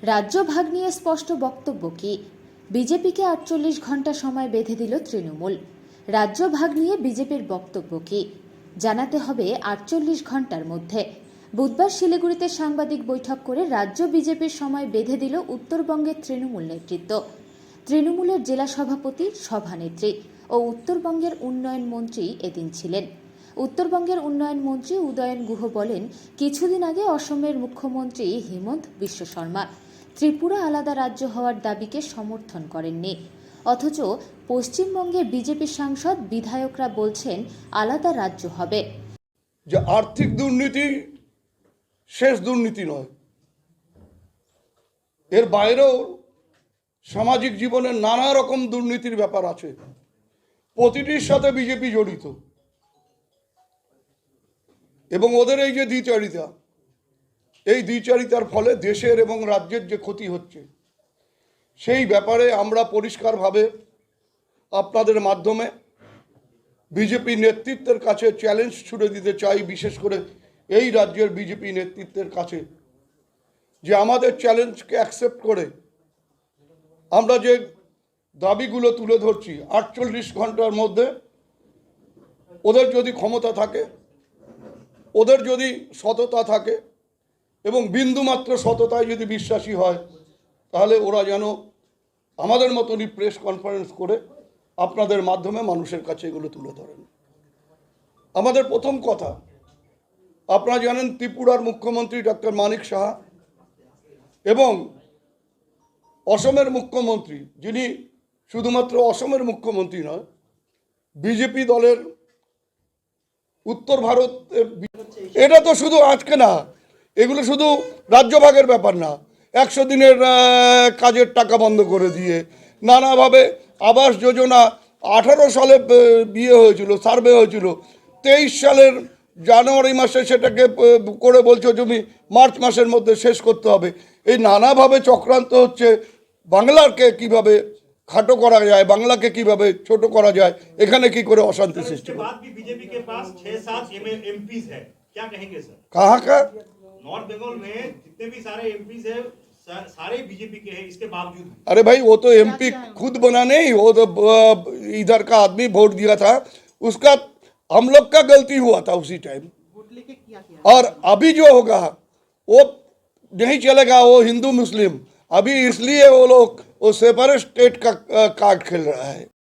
রাজ্য ভাগ নিয়ে স্পষ্ট বক্তব্য কি? বিজেপিকে ৪৮ ঘন্টা সময় বেঁধে দিল তৃণমূল। রাজ্য ভাগ নিয়ে বিজেপির বক্তব্য কি? জানাতে হবে ৪৮ ঘন্টার মধ্যে। বুধবার শিলিগুড়িতে সাংবাদিক বৈঠক করে রাজ্য বিজেপির সময় বেঁধে দিল উত্তরবঙ্গের তৃণমূল নেতৃত্ব। তৃণমূলের জেলা সভাপতি, সভানেত্রী ও উত্তরবঙ্গের উন্নয়ন মন্ত্রী এদিন ছিলেন। উত্তরবঙ্গের উন্নয়ন মন্ত্রী উদয়ন গুহ বলেন, কিছুদিন আগে অসমের মুখ্যমন্ত্রী হিমন্ত বিশ্ব শর্মা ত্রিপুরা আলাদা রাজ্য হওয়ার দাবিকে সমর্থন করেননি, অথচ পশ্চিমবঙ্গে বিজেপি সাংসদ বিধায়করা বলছেন আলাদা রাজ্য হবে। যে আর্থিক দুর্নীতি শেষ দুর্নীতি নয়, এর বাইরেও সামাজিক জীবনের নানা রকম দুর্নীতির ব্যাপার আছে, প্রতিটির সাথে বিজেপি জড়িত। এবং ওদের এই যে দ্বিচারিতা, এই দ্বিচারিতার ফলে দেশের এবং রাজ্যের যে ক্ষতি হচ্ছে, সেই ব্যাপারে আমরা পরিষ্কারভাবে আপনাদের মাধ্যমে বিজেপি নেতৃত্বের কাছে চ্যালেঞ্জ ছুড়ে দিতে চাই, বিশেষ করে এই রাজ্যের বিজেপি নেতৃত্বের কাছে, যে আমাদের চ্যালেঞ্জকে অ্যাকসেপ্ট করে আমরা যে দাবিগুলো তুলে ধরছি, ৪৮ ঘন্টার মধ্যে ওদের যদি ক্ষমতা থাকে, ওদের যদি সততা থাকে এবং বিন্দুমাত্র সততায় যদি বিশ্বাসী হয়, তাহলে ওরা যেন আমাদের মতনই প্রেস কনফারেন্স করে আপনাদের মাধ্যমে মানুষের কাছে এগুলো তুলে ধরেন। আমাদের প্রথম কথা, আপনারা জানেন ত্রিপুরার মুখ্যমন্ত্রী ডক্টর মানিক সাহা এবং অসমের মুখ্যমন্ত্রী, যিনি শুধুমাত্র অসমের মুখ্যমন্ত্রী নয়, বিজেপি দলের উত্তর ভারতের, এটা তো শুধু আজকে না, এগুলো শুধু রাজ্য ভাগের ব্যাপার না। ১০০ দিনের কাজের টাকা বন্ধ করে দিয়ে নানাভাবে আবাস যোজনা ১৮ সালে বিয়ে হয়েছিল, সার্ভে হয়েছিল, ২৩ সালের জানুয়ারি মাসে সেটাকে করে বলছো তুমি মার্চ মাসের মধ্যে শেষ করতে হবে। এই নানাভাবে চক্রান্ত হচ্ছে। বাংলাকে কিভাবে খাটো করা যায়, বাংলাকে কিভাবে ছোট করা যায়, এখানে কি করে অশান্তি সৃষ্টি হয়। কাহা কা नॉर्थ बंगाल में जितने भी सारे एमपीज हैं सारे बीजेपी के हैं, इसके बावजूद। अरे भाई, वो तो एमपी खुद बना नहीं, वो तो इधर का आदमी वोट दिया था, उसका हम लोग का गलती हुआ था उसी टाइम। और अभी जो होगा वो नहीं चलेगा, वो हिंदू मुस्लिम, अभी इसलिए वो लोग वो सेपरेट स्टेट का कार्ड खेल रहा है।